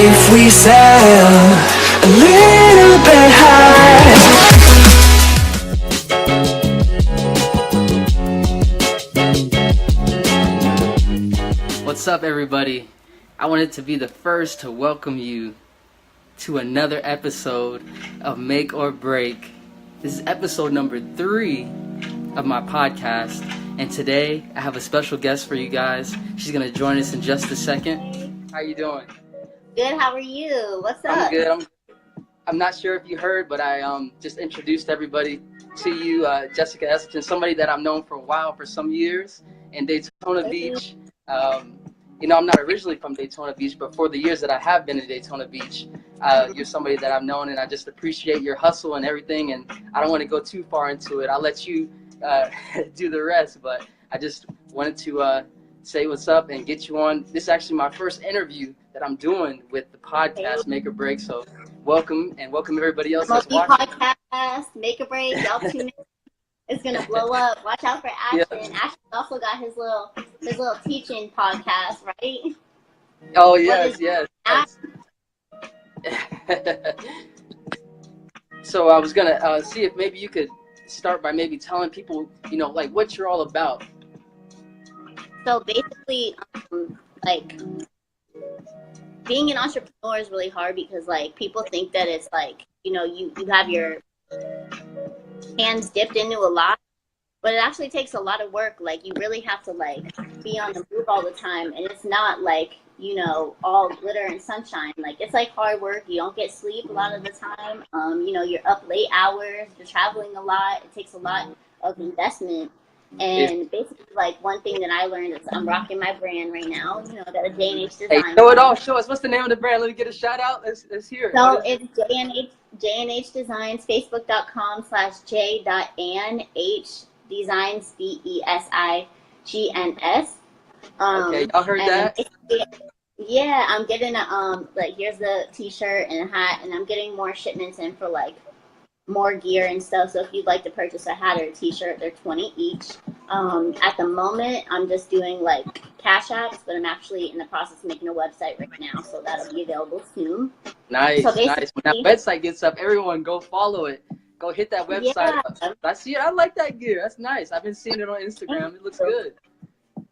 if we sail a little bit high. What's up, everybody? I wanted to be the first to welcome you to another episode of Make or Break. This is episode number 3 of my podcast, and today I have a special guest for you guys. She's gonna join us in just a second. How you doing? Good. How are you? What's up? I'm good. I'm not sure if you heard, but I just introduced everybody to you, Jessica Hesselton, somebody that I've known for a while, for some years in Daytona Beach. I'm not originally from Daytona Beach, but for the years that I have been in Daytona Beach, you're somebody that I've known, and I just appreciate your hustle and everything. And I don't want to go too far into it. I'll let you do the rest, but I just wanted to say what's up and get you on. This is actually my first interview that I'm doing with the podcast Make or Break. So welcome, and welcome everybody else that's watching. Podcast Make or Break. Y'all tune in. It's gonna blow up. Watch out for Ashton. Yeah. Ashton also got his little teaching podcast, right? Oh yes. So I was gonna see if maybe you could start by maybe telling people, like what you're all about. So basically, like being an entrepreneur is really hard because like people think that it's like you have your hands dipped into a lot, but it actually takes a lot of work. Like you really have to like be on the move all the time, and it's not like all glitter and sunshine. Like it's like hard work. You don't get sleep a lot of the time. You're up late hours, you're traveling a lot. It takes a lot of investment. And basically, like one thing that I learned is I'm rocking my brand right now. That a J&H Design. Hey, show it off. Show us. What's the name of the brand? Let me get a shout out. Let's hear it. So it's J&H Designs, Facebook.com/J.N.H Designs, DESIGNS. Okay, y'all heard that? Yeah, I'm getting here's the t-shirt and a hat, and I'm getting more shipments in for like more gear and stuff. So if you'd like to purchase a hat or a t-shirt, they're $20 each. At the moment, I'm just doing like cash apps, but I'm actually in the process of making a website right now, so that'll be available soon. Nice, so nice. When that website gets up, everyone go follow it. Go hit that website. Yeah. I see it. I like that gear. That's nice. I've been seeing it on Instagram. It looks good.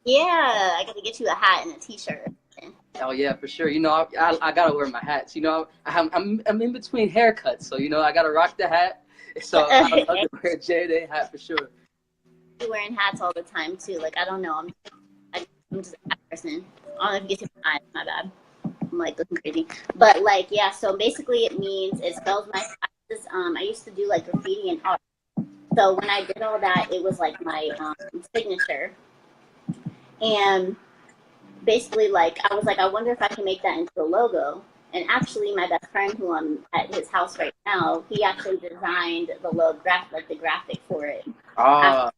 Yeah, I got to get you a hat and a t-shirt. Oh yeah, for sure. I gotta wear my hats. I'm in between haircuts, so I gotta rock the hat. So I'll wear a J&A hat for sure. You're wearing hats all the time too. Like I don't know, I'm just a hat person. I don't know if you get to my eyes. My bad. I'm like looking crazy, but like yeah. So basically, it spells my. I used to do like graffiti and art. So when I did all that, it was like my signature, and basically, like, I was like, I wonder if I can make that into a logo. And actually, my best friend, who I'm at his house right now, he actually designed the the graphic for it. Ah.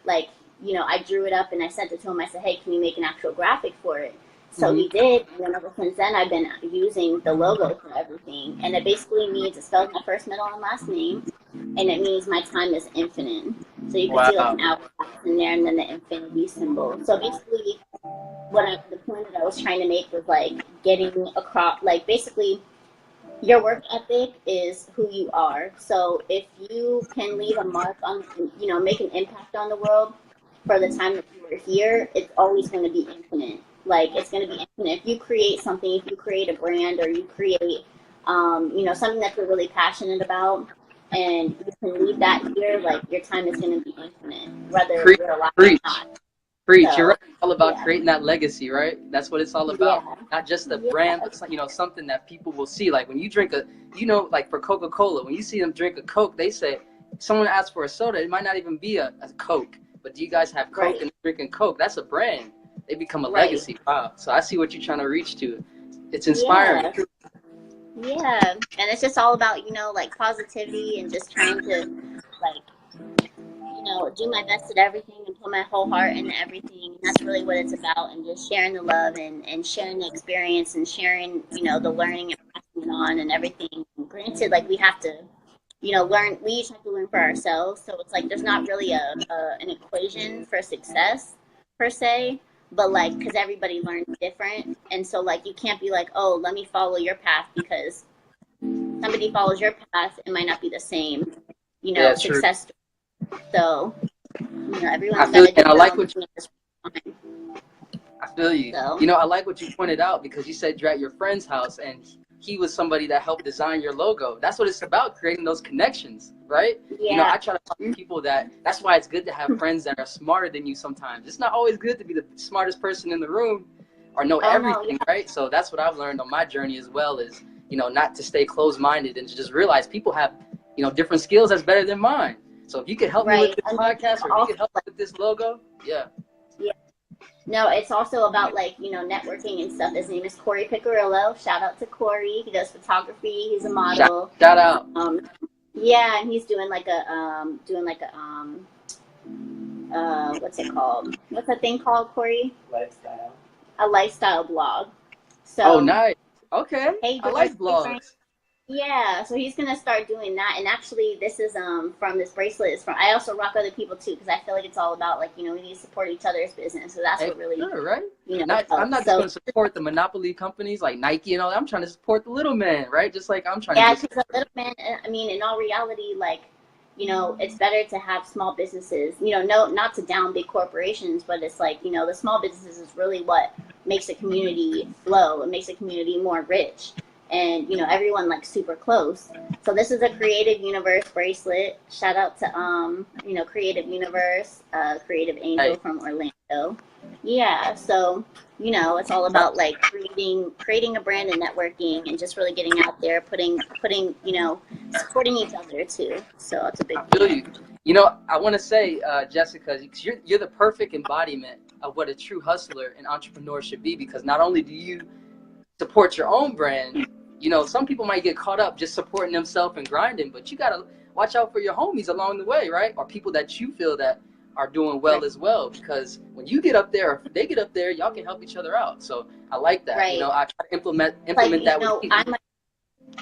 Like, I drew it up and I sent it to him. I said, hey, can you make an actual graphic for it? So he did. And then ever since then, I've been using the logo for everything. And it basically means, it spells my first, middle, and last name. And it means my time is infinite. So you can see like an hourglass in there and then the infinity symbol. So basically, the point that I was trying to make was like getting across, like basically your work ethic is who you are. So if you can leave a mark on, make an impact on the world for the time that you were here, it's always going to be infinite. Like it's going to be infinite. If you create something, if you create a brand or you create, something that you're really passionate about, and you can leave that here, like your time is going to be infinite, whether you're alive or not. Preach. So, you're right. It's all about creating that legacy, right? That's what it's all about. Yeah. Not just the brand, but something that people will see. Like when you drink like for Coca-Cola, when you see them drink a Coke, they say, someone asks for a soda, it might not even be a Coke. But do you guys have Coke and drinking Coke? That's a brand. They become a legacy. Wow. So I see what you're trying to reach to. It's inspiring. Yeah. And it's just all about, like positivity and just trying to like, do my best at everything and put my whole heart into everything. And that's really what it's about. And just sharing the love and sharing the experience and sharing, the learning and passing it on and everything. And granted, like we have to, learn, we each have to learn for ourselves. So it's like, there's not really an equation for success per se. but like, because everybody learns different. And so like, you can't be like, oh, let me follow your path, because somebody follows your path, it might not be the same, you know, Yeah, true. success story. So, you know, I everyone's got feel to you, do and I their like own what thing at this time. I feel you. So, You know, I like what you pointed out, because you said you're at your friend's house and he was somebody that helped design your logo. That's what it's about, creating those connections, right? You know, yeah. I try to talk to people that's why it's good to have friends that are smarter than you sometimes. It's not always good to be the smartest person in the room or know Oh, no, everything, right? So that's what I've learned on my journey as well, is, you know, not to stay closed-minded and to just realize people have, you know, different skills that's better than mine. So if you could help me with right. this And podcast, or if you also, could help me with this logo, yeah. yeah. No, it's also about like, you know, networking and stuff. His name is Corey Picarillo. Shout out to Corey. He does photography. He's a model. Shout out. Um, yeah, and he's doing like a what's it called? What's that thing called, Corey? Lifestyle. A lifestyle blog. So, Oh, nice. Okay. hey, I George, like blogs. yeah, so he's gonna start doing that. And actually, this is from this bracelet is from. I also rock other people too, because I feel like it's all about like, you know, we need to support each other's business. So that's Hey, what really, sure, right? you know. I'm not just So going to support the monopoly companies like Nike and all that. I'm trying to support the little man, right? Just like I'm trying yeah, to. because a little man. I mean, in all reality, like, you know, it's better to have small businesses. You know, no, not to down big corporations, but it's like, you know, the small businesses is really what makes a community flow. It makes a community more rich. And, you know, everyone like super close. So this is a Creative Universe bracelet. Shout out to you know, Creative Universe, Creative Angel from Orlando. Yeah, so, you know, it's all about like creating a brand and networking, and just really getting out there, putting you know, supporting each other too. So it's a big I feel deal. you. You know, I want to say, Jessica, 'cause you're the perfect embodiment of what a true hustler and entrepreneur should be, because not only do you support your own brand, you know, some people might get caught up just supporting themselves and grinding, but you got to watch out for your homies along the way, right? Or people that you feel that are doing well as well, because when you get up there, or if they get up there, y'all can help each other out. So I like that. Right. You know, I try to implement Like, you that know, with you.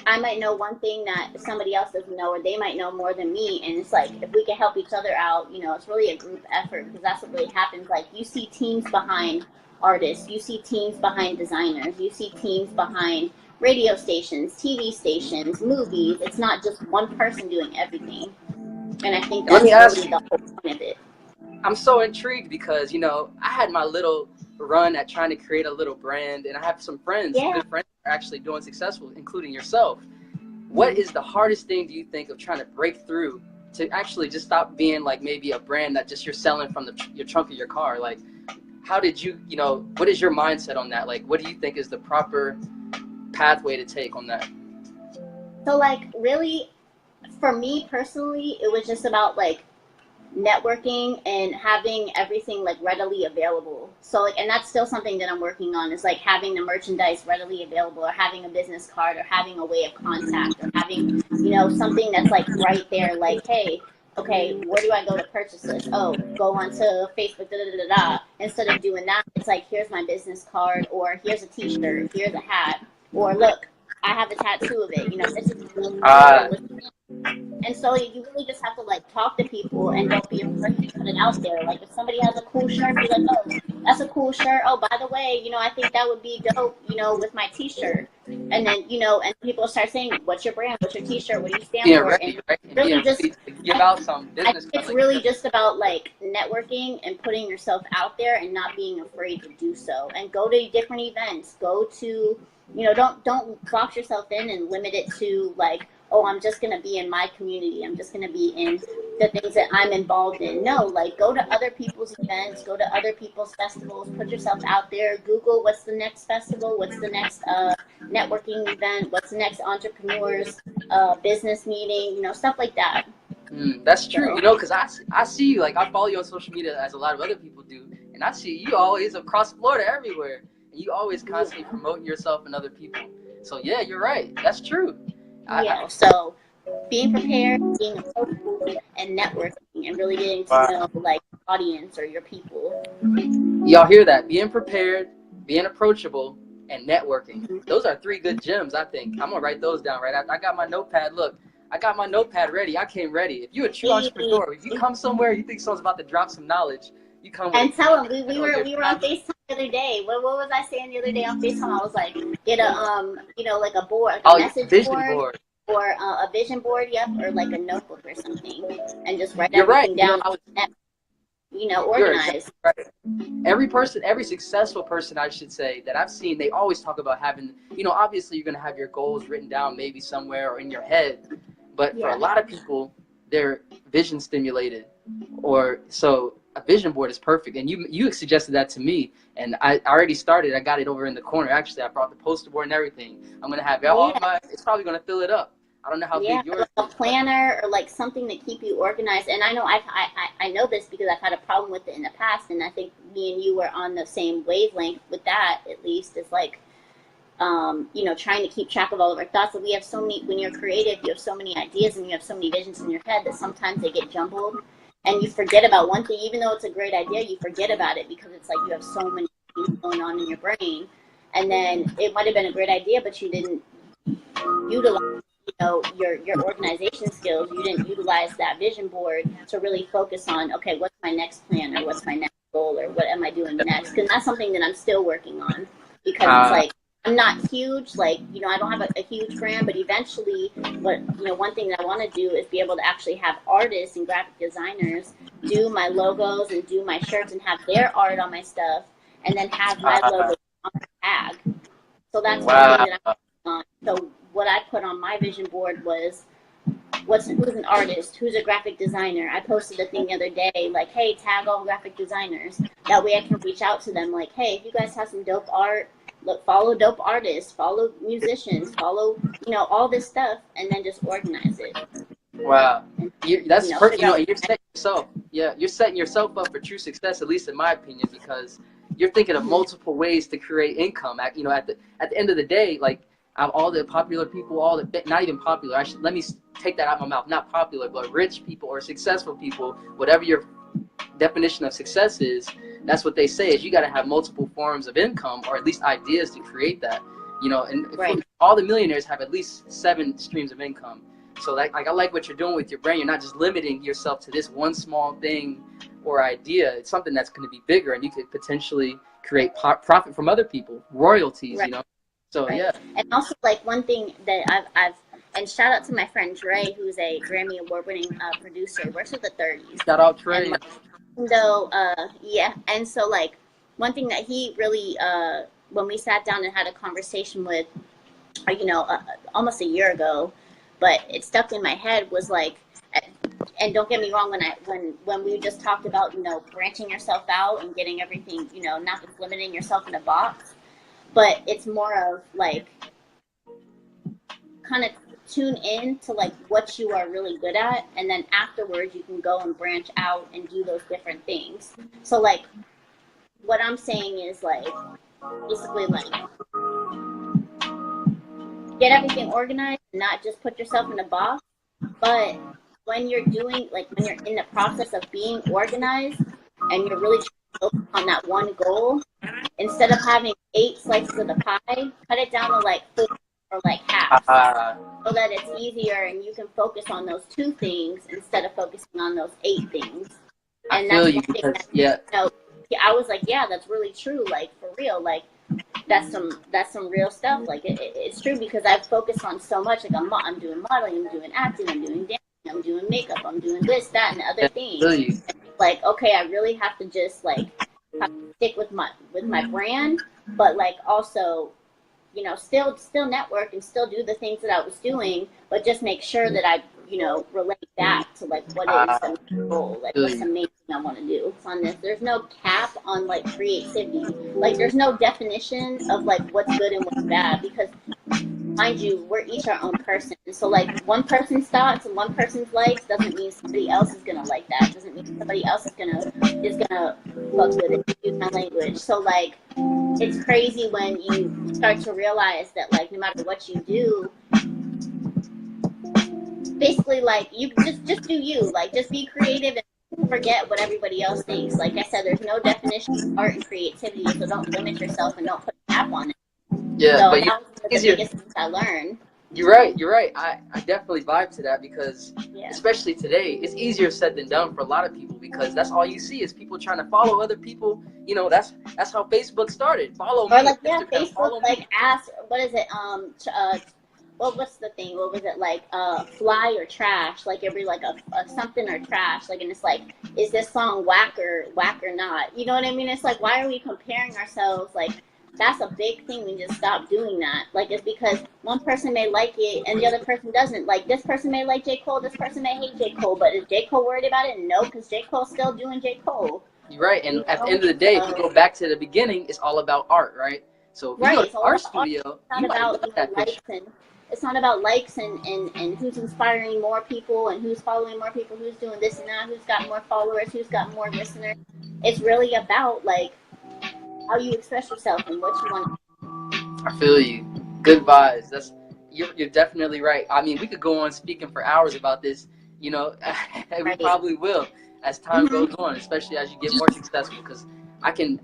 I might know one thing that somebody else doesn't know, or they might know more than me. And it's like, if we can help each other out, you know, it's really a group effort, because that's what really happens. Like, you see teams behind artists, you see teams behind designers, you see teams behind radio stations, TV stations, movies. It's not just one person doing everything. And I think Let that's me ask really you, the whole point of it. I'm so intrigued because, you know, I had my little run at trying to create a little brand, and I have some friends, Yeah. good friends, that are actually doing successful, including yourself. What is the hardest thing, do you think, of trying to break through to actually just stop being like maybe a brand that just you're selling from your trunk of your car? Like, how did you, you know, what is your mindset on that? Like, what do you think is the proper pathway to take on that? So, like, really, for me personally, it was just about like networking and having everything like readily available. So like, and that's still something that I'm working on, is like having the merchandise readily available, or having a business card, or having a way of contact, or having, you know, something that's like right there, like, hey, okay, where do I go to purchase this? Oh, go onto Facebook, da da da da. Instead of doing that, it's like, here's my business card, or here's a t-shirt, here's a hat, or look, I have a tattoo of it, you know, this is and so you really just have to like talk to people, and don't be afraid to put it out there. Like, if somebody has a cool shirt, be like, oh, that's a cool shirt. Oh, by the way, you know, I think that would be dope, you know, with my t-shirt. And then, you know, and people start saying, what's your brand? What's your t-shirt? What do you stand Being for? ready, And right? And really being just, ready to give out some I business think it's cards. really just about like networking and putting yourself out there, and not being afraid to do so. And go to different events. Go to, you know, don't box yourself in and limit it to like, oh, I'm just going to be in my community. I'm just going to be in the things that I'm involved in. No, like, go to other people's events, go to other people's festivals, put yourself out there. Google what's the next festival, what's the next networking event, what's the next entrepreneurs business meeting, you know, stuff like that. That's true, you know, because I see you, like, I follow you on social media as a lot of other people do, and I see you always across Florida everywhere, and you always constantly promoting yourself and other people. So yeah, you're right. That's true. Yeah, so being prepared, being approachable, and networking, and really getting to know like audience or your people. Y'all hear that? Being prepared, being approachable, and networking. Those are 3 good gems, I think. I'm gonna write those down, right? I got my notepad. Look, I got my notepad ready. I came ready. If you're a true entrepreneur, if you come somewhere, you think someone's about to drop some knowledge, You come with And tell them we were your on FaceTime the other day. What was I saying the other day on FaceTime? I was like, get a you know, like a board, like a message vision board, or a vision board, yep, or like a notebook or something, and just write You're right. everything down. You know, organize. Exactly right. Every person, every successful person, I should say, that I've seen, they always talk about having, you know, obviously you're going to have your goals written down maybe somewhere or in your head. But for a lot of people, they're vision stimulated. Or so a vision board is perfect. And you suggested that to me. And I already started. I got it over in the corner. Actually, I brought the poster board and everything. I'm going to have all my, it's probably going to fill it up. I don't know how big yours is. Like a planner or like something to keep you organized. And I know I know this because I've had a problem with it in the past, and I think me and you were on the same wavelength with that. At least it's like, you know, trying to keep track of all of our thoughts. So we have so many. When you're creative, you have so many ideas and you have so many visions in your head that sometimes they get jumbled, and you forget about one thing. Even though it's a great idea, you forget about it because it's like you have so many things going on in your brain, and then it might have been a great idea, but you didn't utilize, you know, your organization skills. You didn't utilize that vision board to really focus on, okay, what's my next plan, or what's my next goal, or what am I doing next? Because that's something that I'm still working on, because it's like, I'm not huge, like, you know, I don't have a huge brand, but eventually, what, you know, one thing that I want to do is be able to actually have artists and graphic designers do my logos and do my shirts and have their art on my stuff, and then have my logo on the tag. So that's one thing that I'm working on. So what I put on my vision board was, who's an artist, who's a graphic designer. I posted a thing the other day, like, hey, tag all graphic designers. That way I can reach out to them, like, hey, if you guys have some dope art, look, follow dope artists, follow musicians, follow, you know, all this stuff, and then just organize it. Wow. That's perfect. You know, you're setting yourself, you're setting yourself up for true success, at least in my opinion, because you're thinking of multiple ways to create income. You know, at the end of the day, like, all the popular people, all the, not even popular, let me take that out of my mouth, not popular, but rich people or successful people, whatever your definition of success is, that's what they say, is you got to have multiple forms of income, or at least ideas to create that, you know. And all the millionaires have at least 7 streams of income. So like I like what you're doing with your brain. You're not just limiting yourself to this one small thing or idea. It's something that's going to be bigger, and you could potentially create profit from other people, royalties, you know. So yeah. And also, like, one thing that I've and shout out to my friend Trey, who's a Grammy award-winning producer. He works with the 30s. Shout out Trey. And, like, so and so, like, one thing that he really, when we sat down and had a conversation with, you know, almost a year ago, but it stuck in my head, was like, and don't get me wrong, when we just talked about, you know, branching yourself out and getting everything, you know, not just limiting yourself in a box, but it's more of like, kind of tune in to like what you are really good at, and then afterwards you can go and branch out and do those different things. So like, what I'm saying is, like, basically, like, get everything organized, not just put yourself in a box, but when you're doing, like, when you're in the process of being organized and you're really trying to focus on that one goal, instead of having 8 slices of the pie, cut it down to like 4 or like half, so that it's easier and you can focus on those 2 things instead of focusing on those 8 things. And that's one thing that, you know, I was like, yeah, that's really true. Like, for real, like, that's some real stuff. Like, it's true, because I've focused on so much. Like, I'm doing modeling, I'm doing acting, I'm doing dancing, I'm doing makeup, I'm doing this, that, and the other things. Like, okay, I really have to just, like, have to stick with my brand, but, like, also, you know, still network and still do the things that I was doing, but just make sure that I, you know, relate back to, like, what is the goal, like, what's the main thing I want to do. It's on this. There's no cap on, like, creativity. Like, there's no definition of, like, what's good and what's bad, because, mind you, we're each our own person. So, like, one person's thoughts and one person's likes doesn't mean somebody else is gonna like that. Doesn't mean somebody else is gonna fuck with it, use my language. So, like, it's crazy when you start to realize that, like, no matter what you do, basically, like, you just do you. Like, just be creative and forget what everybody else thinks. Like I said, there's no definition of art and creativity, so don't limit yourself and don't put a cap on it. Yeah, so but that was the biggest thing I learned. You're right. You're right. I definitely vibe to that because, Yeah. especially today, it's easier said than done for a lot of people because that's all you see is people trying to follow other people. You know, that's how Facebook started. Follow Or me. like, yeah, Instagram, Facebook follow like me. asked, what is it? What's the thing? What was it like? Fly or trash? Like every like a something or trash? Like, and it's like, is this song whack or not? You know what I mean? It's like, why are we comparing ourselves? Like, that's a big thing. We just stop doing that. Like, it's because one person may like it and the other person doesn't. Like, this person may like J. Cole, this person may hate J. Cole, but is J. Cole worried about it? No, because J. Cole's still doing J. Cole. You're right. And You at the know? end of the day, if you go back to the beginning, it's all about art, right? So if you go Right. to It's all art about art. studio, It's not you might about, love that picture. likes, and it's not about likes and who's inspiring more people and who's following more people, who's doing this and that, who's got more followers, who's got more listeners. It's really about like how you express yourself and what you want. I feel you. Good vibes. You're definitely right. I mean, we could go on speaking for hours about this. You know, and we Right. probably will as time Mm-hmm. goes on, especially as you get more successful. Because I can.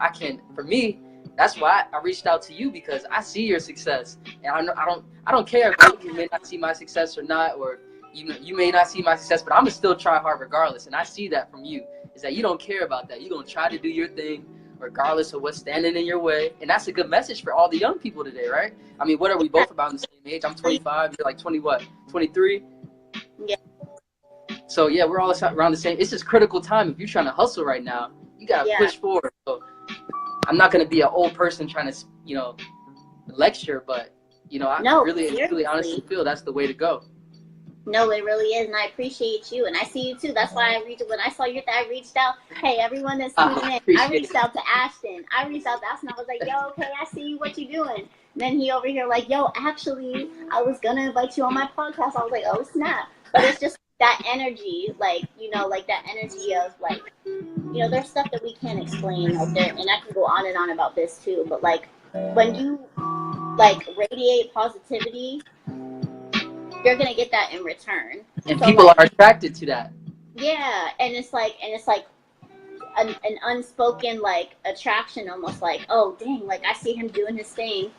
For me, that's why I reached out to you because I see your success, and I don't care if you may not see my success or not, or you may not see my success, but I'm gonna still try hard regardless. And I see that from you is that you don't care about that. You're gonna try to do your thing regardless of what's standing in your way. And that's a good message for all the young people today, right? I mean, what are we both about in the same age? I'm 25, you're like 20 what? 23? Yeah. So yeah, we're all around the same. It's just critical time. If you're trying to hustle right now, you gotta Yeah. push forward. So I'm not gonna be an old person trying to, lecture, but I No, really seriously. honestly feel that's the way to go. No, it really is, and I appreciate you, and I see you too. That's why when I saw your I reached out. Hey, everyone that's tuning in, I Appreciate reached out to Ashton. I reached out to Ashton. I was like, yo, okay, I see you. What you doing? And then he over here like, yo, actually, I was gonna invite you on my podcast. I was like, oh snap! But it's just that energy, like like that energy of like, there's stuff that we can't explain, like there, and I can go on and on about this too. But like, when you like radiate positivity, you're gonna get that in return. And So, people like, are attracted to that. yeah, and it's like an unspoken like attraction, almost like, oh dang, like I see him doing his thing.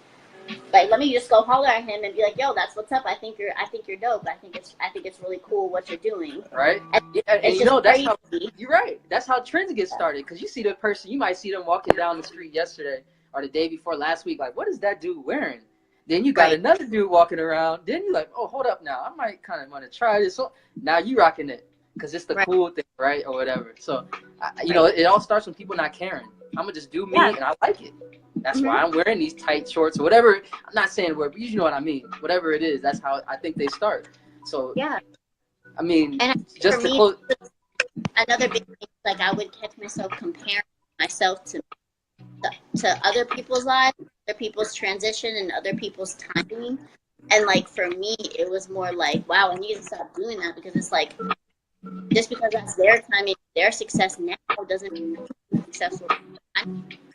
Like, let me just go holler at him and be like, yo, that's what's up. I think you're dope. I think it's really cool what you're doing. Right? And That's how crazy. you're right. That's how trends get started. Because you see the person, you might see them walking down the street yesterday or the day before last week. Like, what is that dude wearing? Then you got Right. another dude walking around. Then you're like, oh, hold up now. I might kind of want to try this. So now you rocking it because it's the Right. cool thing, right? Or whatever. So, it all starts when people not caring. I'm going to just do me and I like it. That's why I'm wearing these tight shorts or whatever. I'm not saying word, but you know what I mean. Whatever it is, that's how I think they start. So, Yeah. I mean, And just for to me, close. another big thing, like I would catch myself comparing myself to other people's lives, other people's transition, and other people's timing. And like for me, it was more like, wow, I need to stop doing that because it's like, just because that's their timing, their success now doesn't mean I'm successful. I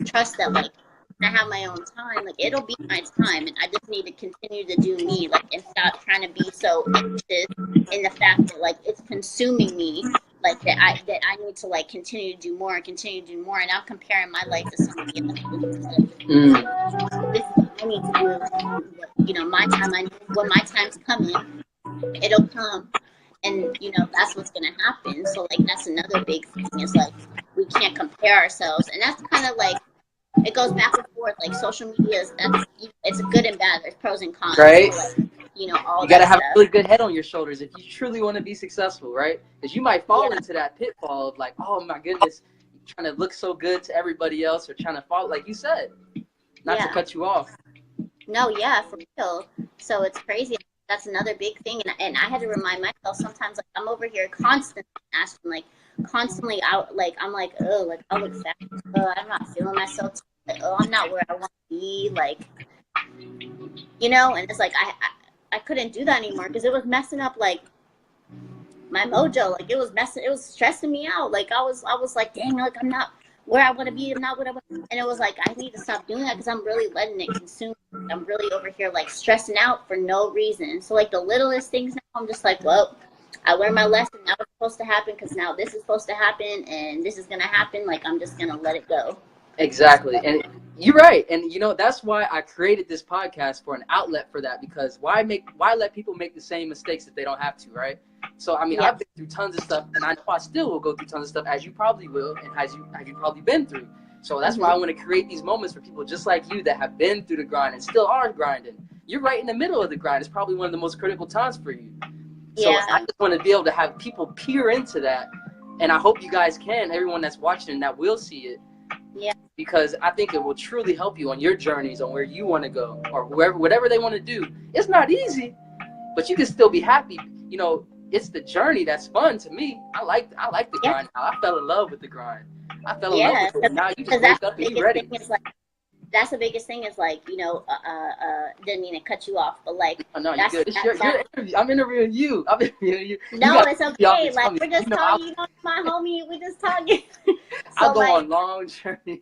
trust that, like, when I have my own time, like it'll be my time, and I just need to continue to do me, like, and stop trying to be so anxious in the fact that like it's consuming me, like that I need to like continue to do more and continue to do more, and I'm comparing my life to somebody else. This is what I need to do. My time. I know when my time's coming, it'll come. And that's what's gonna happen. So like that's another big thing is like we can't compare ourselves, and that's kind of like it goes back and forth. Like social media it's a good and bad. There's pros and cons. Right. So like all You got to that have stuff. a really good head on your shoulders if you truly want to be successful, right? Because you might fall into that pitfall of like, oh my goodness, trying to look so good to everybody else or trying to follow, like you said, not to cut you off. No, yeah, for real. So it's crazy. That's another big thing, and I had to remind myself sometimes. Like I'm over here constantly asking, like constantly out. Like I'm like, oh, like I look fat. I'm not feeling myself. Like, oh, I'm not where I want to be. Like, and it's like I couldn't do that anymore because it was messing up like my mojo. Like it was stressing me out. Like I was like, dang, like I'm not where I want to be. I'm not what I want. And it was like I need to stop doing that because I'm really letting it consume. I'm really over here like stressing out for no reason. So like the littlest things now, I'm just like, well, I learned my lesson. Now it's supposed to happen because now this is supposed to happen and this is gonna happen. Like I'm just gonna let it go. Exactly. And You're right, and that's why I created this podcast, for an outlet for that. Because why let people make the same mistakes if they don't have to, right? So I mean, Yeah. I've been through tons of stuff, and I know I still will go through tons of stuff, as you probably will, and as you probably been through. So that's why I want to create these moments for people just like you that have been through the grind and still are grinding. You're right in the middle of the grind. It's probably one of the most critical times for you. So Yeah. I just want to be able to have people peer into that, and I hope you guys can, everyone that's watching and that will see it. Yeah. Because I think it will truly help you on your journeys, on where you want to go, or whatever they want to do. It's not easy, but you can still be happy. It's the journey that's fun to me. I like the grind. I fell in love with the grind. I fell in love with it. Now you just wake up and you're ready. That's the biggest thing is like, didn't mean to cut you off, but like, no, you're good. It's your interview. I'm interviewing you. No, it's okay. Like, we're just talking. My homie, we're just talking. I'll go on long journeys.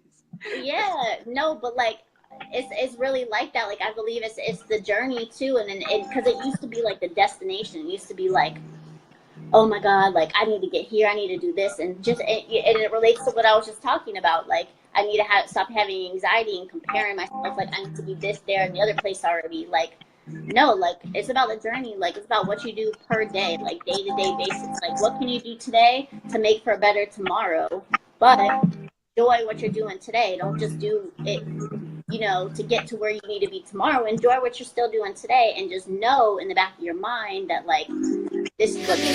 Yeah, no, but like, it's really like that. Like, I believe it's the journey too, and because it used to be like the destination. It used to be like, oh my God, like I need to get here. I need to do this, and it relates to what I was just talking about. Like, I need to stop having anxiety and comparing myself. Like, I need to be this, there, and the other place already. Like, no, like, it's about the journey. Like, it's about what you do per day, like day-to-day basis. Like, what can you do today to make for a better tomorrow? But enjoy what you're doing today. Don't just do it, to get to where you need to be tomorrow. Enjoy what you're still doing today, and just know in the back of your mind that, like, this is what you're